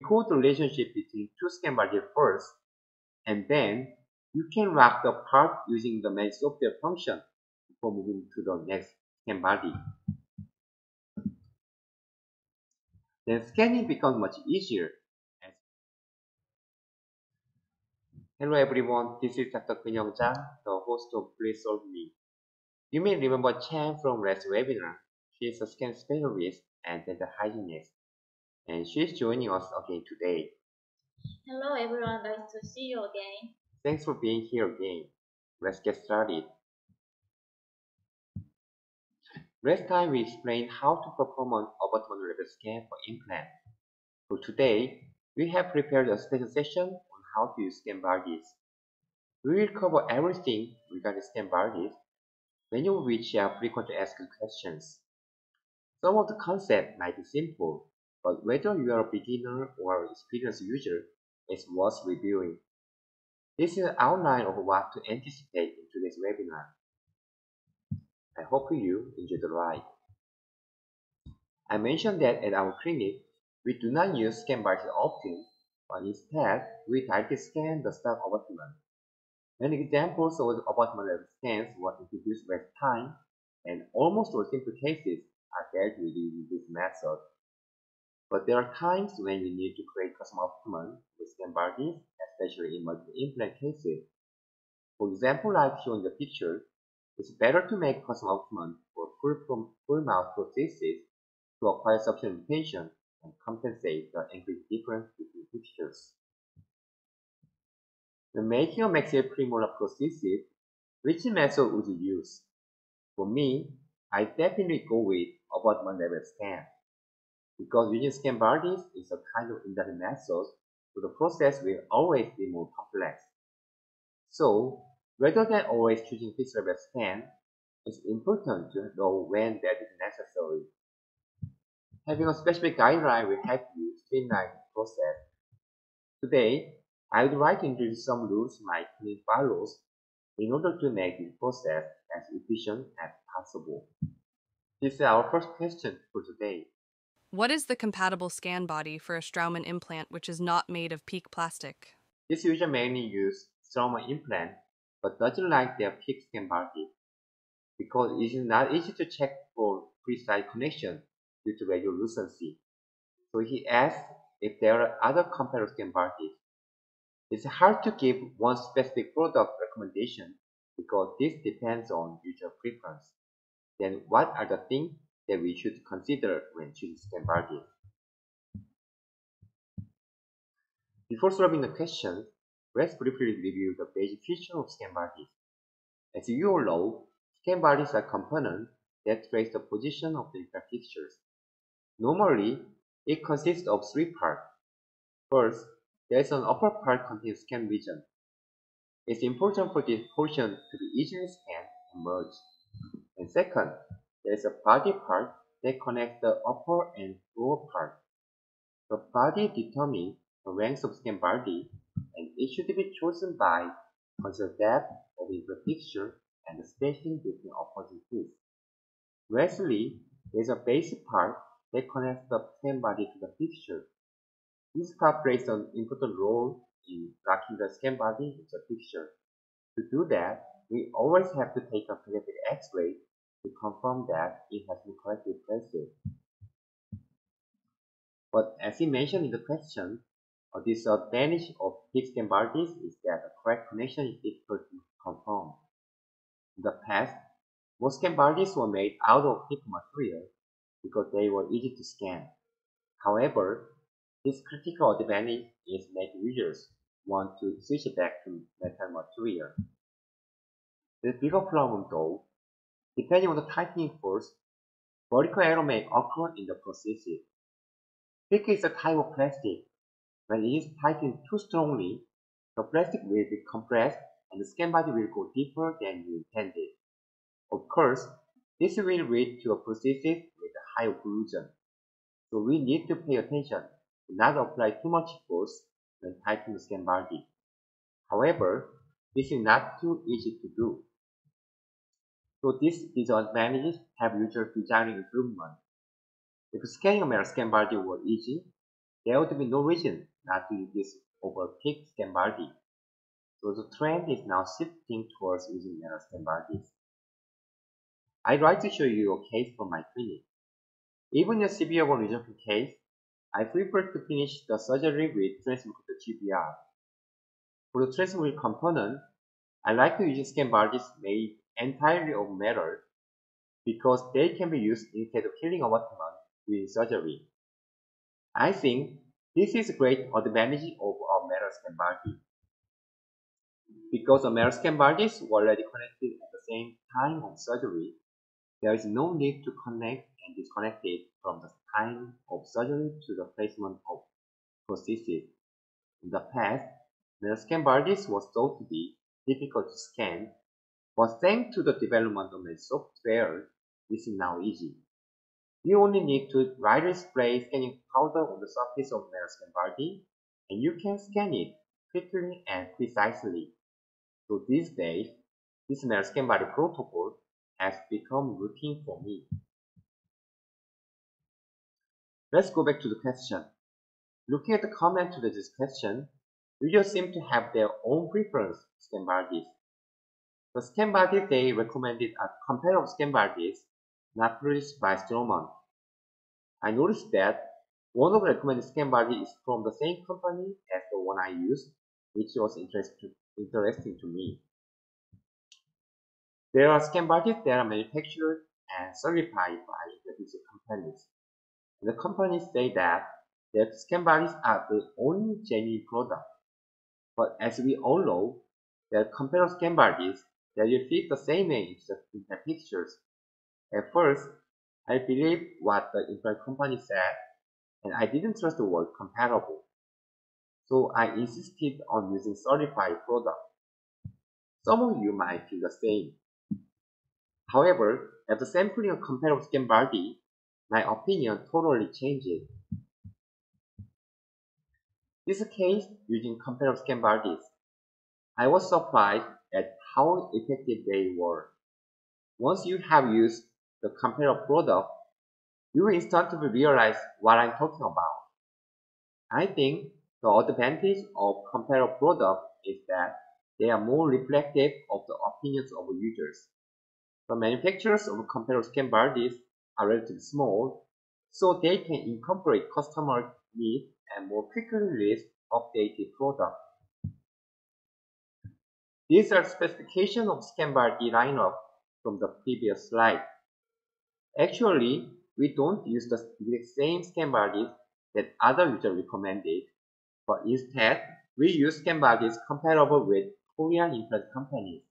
Record the relationship between two scanbodies first, and then you can wrap the part using the Medit software function before moving to the next scanbody. Then scanning becomes much easier. Hello everyone, this is Dr. Keun Jang, the host of Please Solve Me. You may remember Chan from last webinar. She is a scan specialist and dental hygienist, and she is joining us again today. Hello everyone, nice to see you again. Thanks for being here again. Let's get started. Last time we explained how to perform an abutment level scan for implant. For today, we have prepared a special session on how to use scanbodies. We will cover everything regarding scanbodies, many of which are frequently asked questions. Some of the concepts might be simple, but whether you are a beginner or an experienced user, it's worth reviewing. This is an outline of what to anticipate in today's webinar. I hope you enjoy the ride. I mentioned that at our clinic, we do not use scan bars often, but instead, we directly scan the stock abutment. Many examples of abutment level scans were introduced last time, and almost all simple cases are dealt with using this method. But there are times when we need to create custom abutment with scan bodies, especially in multiple implant cases. For example, like shown in the picture, it's better to make custom abutment for full mouth prosthesis to acquire sufficient retention and compensate the increased difference between fixtures. When making a maxillary premolar prosthesis, which method would you use? For me, I definitely go with abutment level scan, because using scan bodies is a kind of indirect method, so the process will always be more complex. So, rather than always choosing fixed level scan, it's important to know when that is necessary. Having a specific guideline will help you streamline the process. Today, I would like to introduce some rules my clinic follows in order to make this process as efficient as possible. This is our first question for today. What is the compatible scan body for a Straumann implant which is not made of PEEK plastic? This user mainly uses Straumann implant but doesn't like their PIC scan body because it is not easy to check for precise connection due to radiolucency. So he asks if there are other compatible scan bodies. It's hard to give one specific product recommendation because this depends on user preference. Then what are the things that we should consider when choosing scanbodies? Before solving the question, let's briefly review the basic features of scanbodies. As you all know, scanbodies are components that trace the position of the implant fixtures. Normally, it consists of three parts. First, there is an upper part containing scan region. It's important for this portion to be easily scanned and merged. And second, there is a body part that connects the upper and lower part. The body determines the length of scan body, and it should be chosen by consider depth of the fixture and the spacing between opposing teeth. Lastly, there is a basic part that connects the scan body to the fixture. This part plays an important role in locking the scan body with the fixture. To do that, we always have to take a pediatric X-ray to confirm that it has been correctly placed. But as he mentioned in the question, a disadvantage of fixed scan bodies is that a correct connection is difficult to confirm. In the past, most scan bodies were made out of thick material because they were easy to scan. However, this critical advantage is making users want to switch back to metal material. The bigger problem though, depending on the tightening force, vertical error may occur in the prosthesis. PIC is a type of plastic. When it is tightened too strongly, the plastic will be compressed and the scan body will go deeper than you intended. Of course, this will lead to a prosthesis with a high occlusion. So we need to pay attention to not apply too much force when tightening the scan body. However, this is not too easy to do. So these disadvantages have user designing improvement. If scanning a scan body were easy, there would be no reason not to use this over thick scanbody. So the trend is now shifting towards using narrow scanbodies. I'd like to show you a case from my clinic. Even in a severe bone resorption case, I prefer to finish the surgery with transmucosal GBR. For the transmucosal component, I like to use scanbodies made entirely of metal because they can be used instead of killing abutment during surgery. I think this is a great advantage of a metal scanbody. Because the metal scanbodies were already connected at the same time of surgery, there is no need to connect and disconnect it from the time of surgery to the placement of prosthesis. In the past, metal scanbodies was thought to be difficult to scan, but thanks to the development of the software, this is now easy. You only need to lightly spray scanning powder on the surface of metal scanbody, and you can scan it quickly and precisely. So these days, this metal scanbody protocol has become routine for me. Let's go back to the question. Looking at the comment to this question, users seem to have their own preference for scanbodies. The scanbodies they recommended are comparable scanbodies not produced by Straumann. I noticed that one of the recommended scanbodies is from the same company as the one I used, which was interesting to me. There are scanbodies that are manufactured and certified by reputable companies. The companies say that their scanbodies are the only genuine product. But as we all know, there are comparable scanbodies that will fit the same way in the pictures. At first, I believed what the implant company said, and I didn't trust the word comparable. So I insisted on using certified product. Some of you might feel the same. However, after sampling a comparable scanbody, my opinion totally changed. This is a case using comparable scanbodies. I was surprised at how effective they were. Once you have used the comparable product, you will instantly realize what I'm talking about. I think the advantage of comparable products is that they are more reflective of the opinions of users. The manufacturers of comparable scanbodies are relatively small, so they can incorporate customer needs and more quickly release updated products. These are specifications of scanbody lineup from the previous slide. Actually, we don't use the exact same scanbodies that other users recommended, but instead, we use scanbodies comparable with Korean implant companies.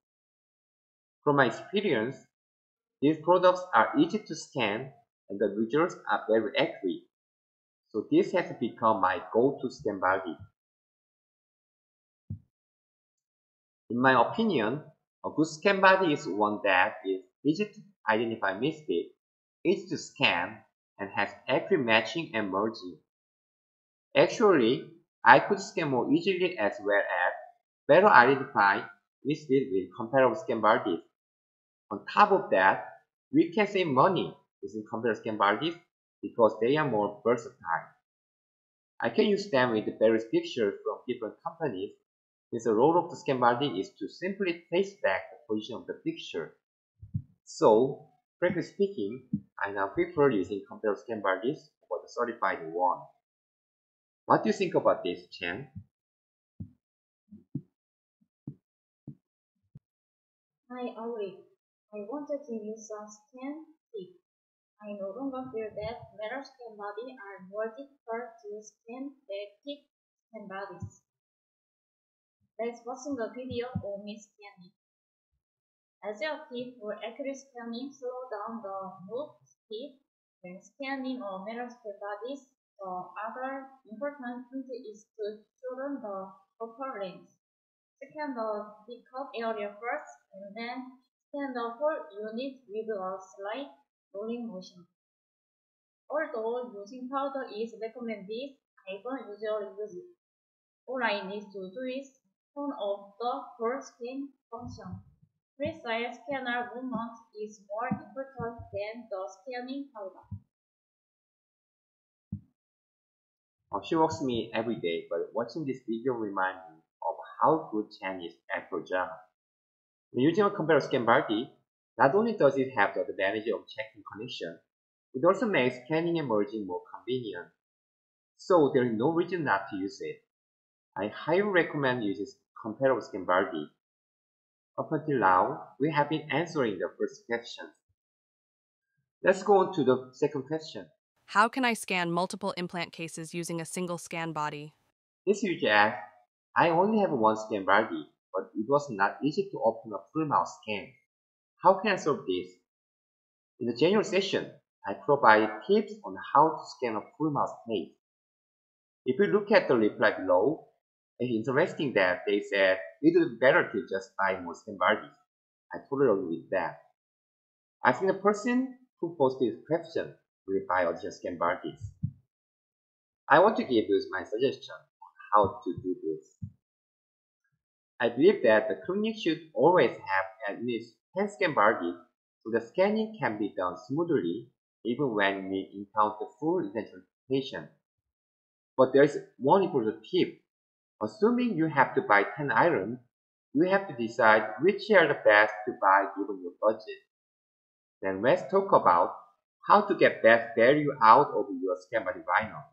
From my experience, these products are easy to scan and the results are very accurate. So this has become my go-to scanbody. In my opinion, a good scanbody is one that is easy to identify mistakes, easy to scan, and has accurate matching and merging. Actually, I could scan more easily as well as better identify mistakes with comparable scanbodies. On top of that, we can save money using comparable scanbodies because they are more versatile. I can use them with various pictures from different companies since the role of the scanbody is to simply trace back the position of the picture. So, frankly speaking, I now prefer using comparable scanbodies over the certified one. What do you think about this, Chen? I agree. I wanted to use some scan tips. I no longer feel that metal scan body are more difficult to scan than thick scan bodies. Let's watch the video of me scanning. As a tip for accurate scanning, slow down the move speed when scanning or metal scan bodies. The other important thing is to shorten the focal length. Scan the pickup area first and then scan the whole unit with a slight rolling motion. Although using powder is recommended, I don't usually use it. All I need to do is turn off the full scan function. Precise scanner movement is more important than the scanning powder. She works me every day, but watching this video reminds me of how good Chen is at her job. When using a computer scanbody, not only does it have the advantage of checking connection, it also makes scanning and merging more convenient. So there is no reason not to use it. I highly recommend using comparable scanbody. Up until now, we have been answering the first question. Let's go on to the second question. How can I scan multiple implant cases using a single scan body? This user asks, I only have one scanbody, but it was not easy to open a full mouth scan. How can I solve this? In the general session, I provide tips on how to scan a full mouth case. If you look at the reply below, it's interesting that they said it would be better to just buy more scanbodies. I totally agree with that. I think the person who posted this question will buy additional scanbodies. I want to give you my suggestion on how to do this. I believe that the clinic should always have at least 10 scanbodies so the scanning can be done smoothly even when we encounter full identification. But there is one important tip. Assuming you have to buy 10 items, you have to decide which are the best to buy given your budget. Then let's talk about how to get best value out of your scanbody vinyl.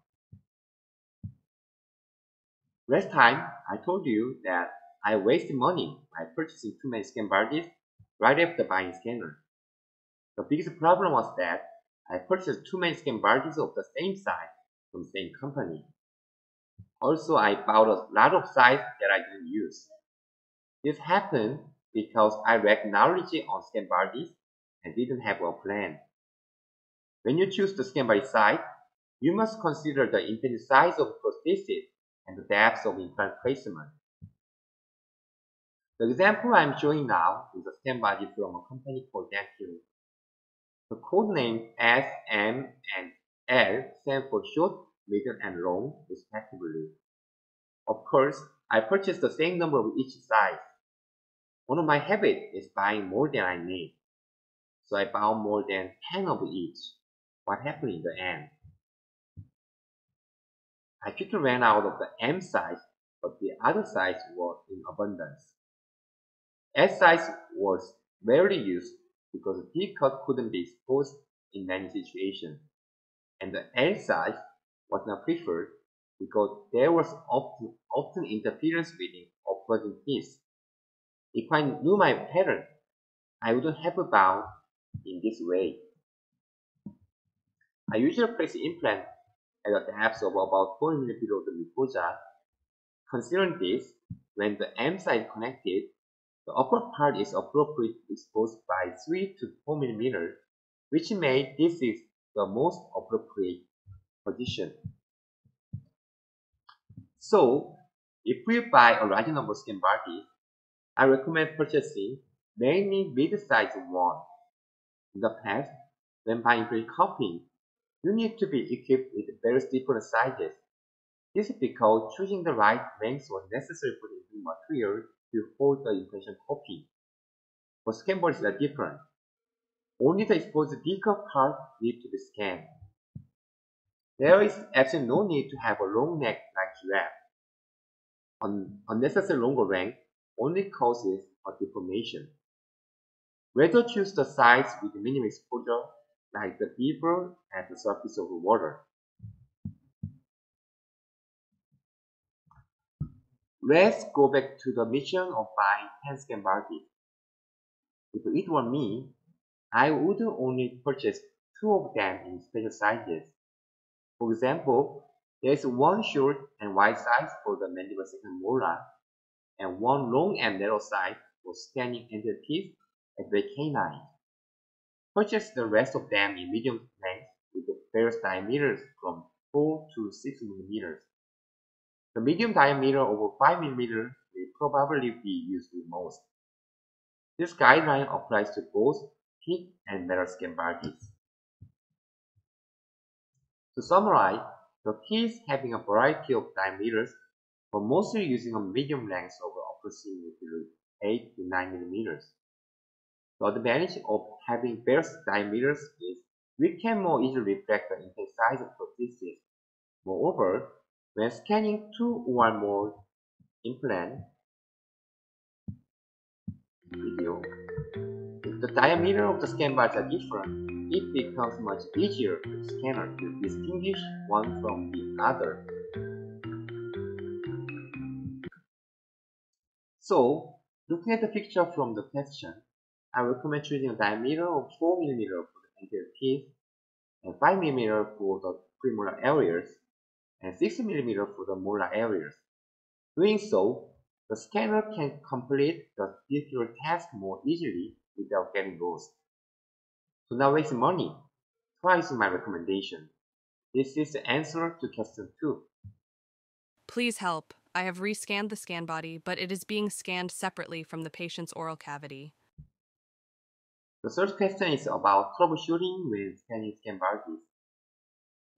Last time, I told you that I wasted money by purchasing too many scanbodies right after buying scanner. The biggest problem was that I purchased too many scanbodies of the same size from the same company. Also, I bought a lot of sizes that I didn't use. This happened because I lacked knowledge on scanbodies and didn't have a plan. When you choose the scanbody size, you must consider the intended size of prosthesis and the depth of implant placement. The example I'm showing now is a scanbody from a company called edentulous. The code name S, M, and L stand for short, middle, and long, respectively. Of course, I purchased the same number of each size. One of my habits is buying more than I need. So I bought more than 10 of each. What happened in the end? I quickly ran out of the M size, but the other size were in abundance. S size was rarely used because the D cut couldn't be exposed in many situations, and the L size was not preferred because there was often interference with the opposing piece. If I knew my pattern, I wouldn't have bound in this way. I usually place the implant at a depth of about 4 mm below the mucosa. Considering this, when the M side connected, the upper part is appropriately exposed by 3 to 4 mm, which made this is the most appropriate position. So, if we buy a large number of scanbodies, I recommend purchasing mainly mid-sized one. In the past, when buying pre-copying, you need to be equipped with various different sizes. This is because choosing the right length was necessary for the implant material to hold the impression copy. For scanbodies are different. Only the exposed decal part need to be scanned. There is absolutely no need to have a long neck like giraffe. Unnecessary longer length only causes a deformation. Rather choose the size with minimum exposure like the beaver at the surface of the water. Let's go back to the mission of buying 10 scanbodies. If it were me, I would only purchase 2 of them in special sizes. For example, there is one short and wide size for the mandible second molar, and one long and narrow size for scanning entire teeth at the canine. Purchase the rest of them in medium length with various diameters from 4 to 6 mm. The medium diameter over 5 mm will probably be used the most. This guideline applies to both teeth and metal scanbodies. To summarize, the teeth having a variety of diameters but mostly using a medium length of approximately 8 to 9 mm. The advantage of having various diameters is we can more easily reflect the intended size of prosthesis. Moreover, When scanning two or more implant video, if the diameter of the scan bars are different, it becomes much easier for the scanner to distinguish one from the other. So, looking at the picture from the question, I recommend choosing a diameter of 4 mm for the anterior teeth and 5 mm for the premolar areas and 6 mm for the molar areas. Doing so, the scanner can complete the visual task more easily without getting lost. So now waste money. Try using my recommendation. This is the answer to question 2. Please help. I have rescanned the scan body, but it is being scanned separately from the patient's oral cavity. The third question is about troubleshooting with scanning scanbodies.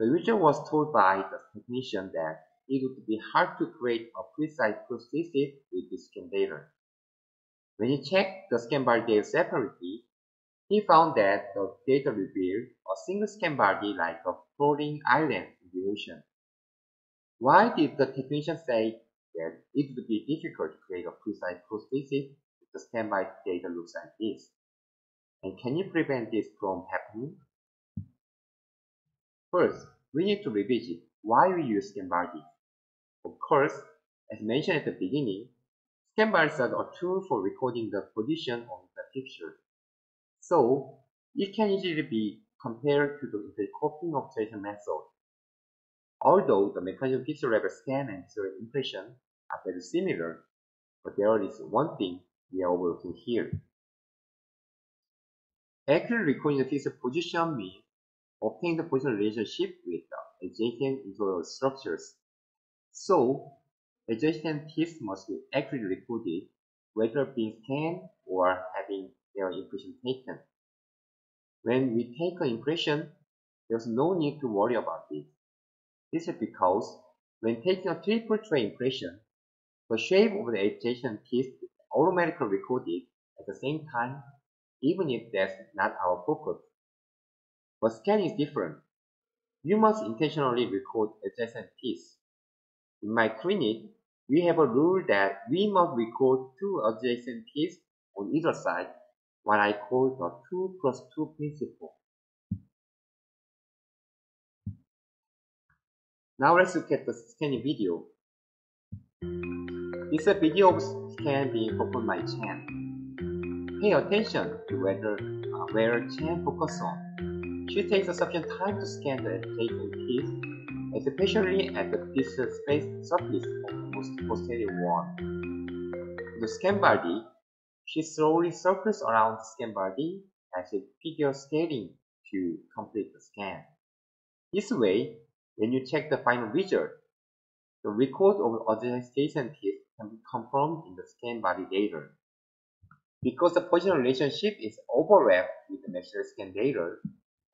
The user was told by the technician that it would be hard to create a precise prosthesis with this scan data. When he checked the scan body data separately, he found that the data revealed a single scan body like a floating island in the ocean. Why did the technician say that it would be difficult to create a precise prosthesis if the scan body data looks like this? And can you prevent this from happening? First, we need to revisit why we use scan body. Of course, as mentioned at the beginning, scan bodies are a tool for recording the position of the picture. So, it can easily be compared to the intercopying observation method. Although the mechanism of pixel level scan and visual impression are very similar, but there is one thing we are overlooking here. Accurately recording the pixel position means obtaining the position relationship with the adjacent interior structures. So, adjacent teeth must be accurately recorded, whether being scanned or having their impression taken. When we take an impression, there's no need to worry about it. This is because when taking a triple tray impression, the shape of the adjacent teeth is automatically recorded at the same time, even if that's not our purpose. But scanning is different. You must intentionally record adjacent teeth. In my clinic, we have a rule that we must record two adjacent teeth on either side, what I call the 2+2 principle. Now let's look at the scanning video. This is a video of scan being performed by Chan. Pay attention to where Chan focuses on. She takes a sufficient time to scan the adjacent teeth, especially at the distal space surface of the most posterior one. For the scan body, she slowly circles around the scan body as if figure skating to complete the scan. This way, when you check the final result, the record of adjacent teeth can be confirmed in the scan body data. Because the position relationship is overlapped with the maxillary scan data,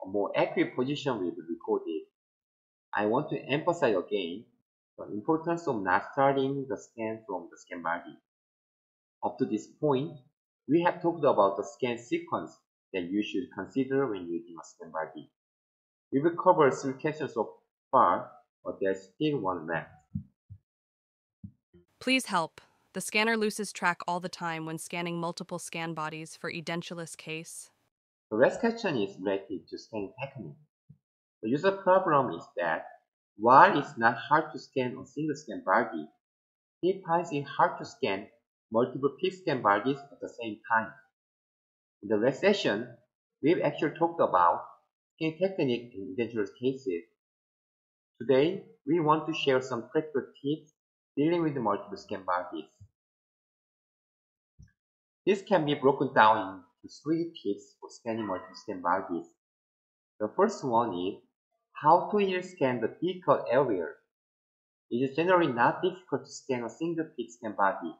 a more accurate position will be recorded. I want to emphasize again the importance of not starting the scan from the scan body. Up to this point, we have talked about the scan sequence that you should consider when using a scan body. We will cover 3 questions so far, but there's still one left. Please help. The scanner loses track all the time when scanning multiple scan bodies for edentulous case. The last question is related to scanning technique. The user problem is that while it's not hard to scan a single scan body, he finds it hard to scan multiple peak scan bodies at the same time. In the last session, we've actually talked about scanning technique in edentulous cases. Today, we want to share some practical tips dealing with the multiple scan bodies. This can be broken down into 3 tips for scanning multiple scan bodies. The first one is how to easily scan the decal area. It is generally not difficult to scan a single peak scan body,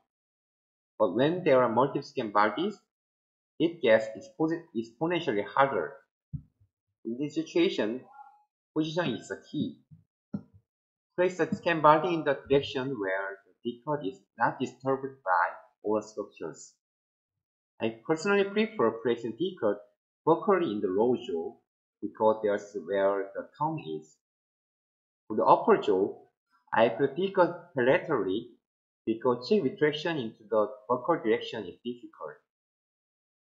but when there are multiple scan bodies, it gets exponentially harder. In this situation, position is the key. Place the scan body in the direction where the decal is not disturbed by oral structures. I personally prefer placing decal vertically in the lower jaw because that's where the tongue is. For the upper jaw, I prefer laterally because check retraction into the vertical direction is difficult.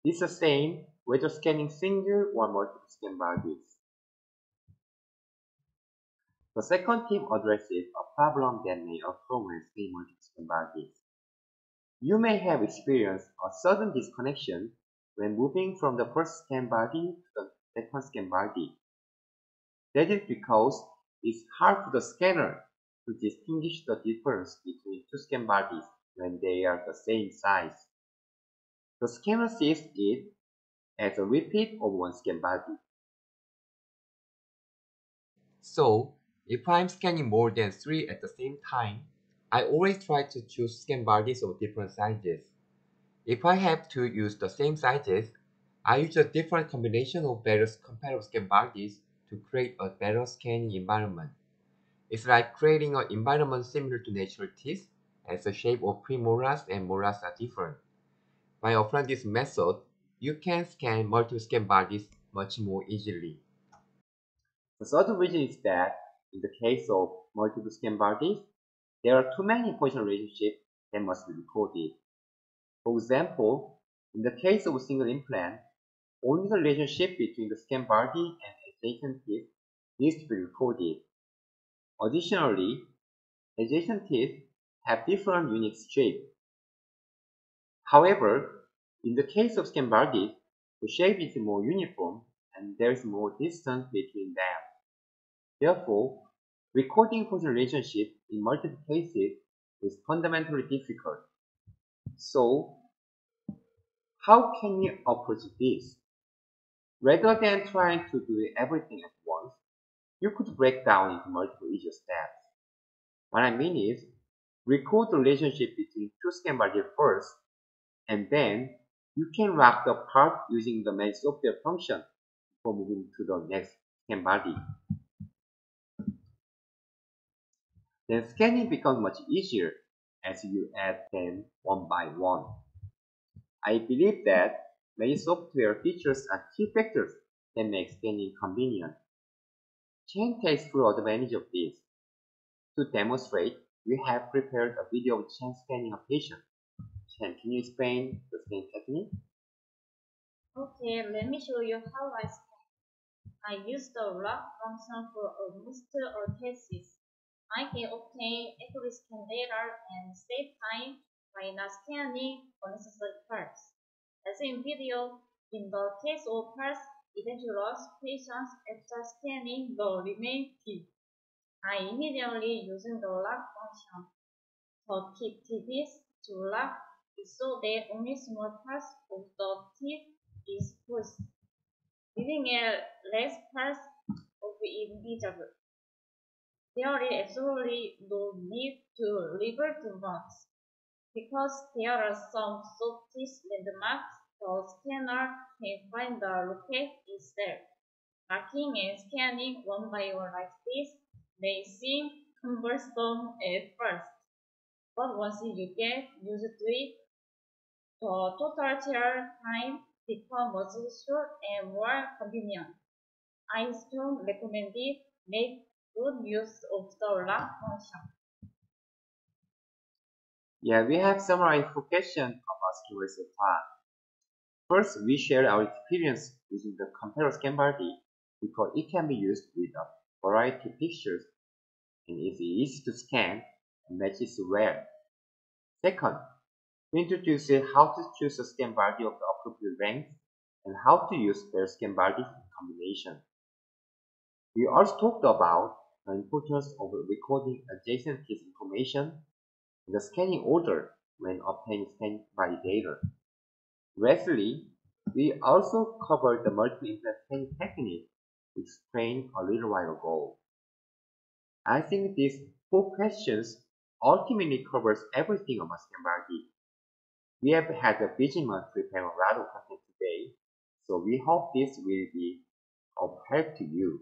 This is the same whether scanning single or multiple scan bodies. The second tip addresses a problem that may occur when scanning multiple scan bodies. You may have experienced a sudden disconnection when moving from the first scan body to the second scan body. That is because it's hard for the scanner to distinguish the difference between two scan bodies when they are the same size. The scanner sees it as a repeat of one scan body. So, if I'm scanning more than 3 at the same time, I always try to choose scan bodies of different sizes. If I have to use the same sizes, I use a different combination of various comparable scan bodies to create a better scanning environment. It's like creating an environment similar to natural teeth, as the shape of premolars and molars are different. By applying this method, you can scan multiple scan bodies much more easily. The third reason is that, in the case of multiple scan bodies, there are too many position relationships that must be recorded. For example, in the case of a single implant, only the relationship between the scan body and adjacent teeth needs to be recorded. Additionally, adjacent teeth have different unique shapes. However, in the case of scan bodies, the shape is more uniform and there is more distance between them. Therefore, recording position relationship in multiple cases is fundamentally difficult. So, how can you approach this? Rather than trying to do everything at once, you could break down into multiple easier steps. What I mean is, record the relationship between two scan bodies first, and then you can wrap the part using the Medit software function before moving to the next scan body. Then scanning becomes much easier as you add them one by one. I believe that Medit software features are key factors that make scanning convenient. Chen takes full advantage of this. To demonstrate, we have prepared a video of Chen scanning a patient. Chen, can you explain the scanning technique? Okay, let me show you how I scan. I use the lock function for almost all cases. I can obtain accurate scan data and save time by not scanning unnecessary parts. As in video, in the case of parts edentulous patients after scanning the remain teeth, I immediately use the lock function. The key to this to lock is so that only small parts of the teeth is pushed, leaving a less parts of invisible. There is absolutely no need to refer to marks, because there are some soft landmarks the scanner can find the location itself. Marking and scanning one by one like this may seem cumbersome at first, but once you get used to it, the total chair time becomes much short and more convenient. I strongly recommend it. Make good use of the lock function. Yeah, we have summarized 4 questions of asking race of time. First, we share our experience using the computer scanbody because it can be used with a variety of pictures and is easy to scan and matches well. Second, we introduce how to choose a scanbody of the appropriate length and how to use their scanbodies in combination. We also talked about the importance of recording adjacent case information in the scanning order when obtaining scanbody data. Lastly, we also covered the multiple implant scanning technique we explained a little while ago. I think these 4 questions ultimately covers everything about scanbody. We have had a busy month preparing a lot of content today, so we hope this will be of help to you.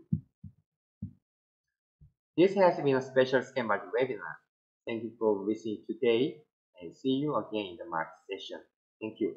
This has been a special scanbody webinar. Thank you for listening today and see you again in the next session. Thank you.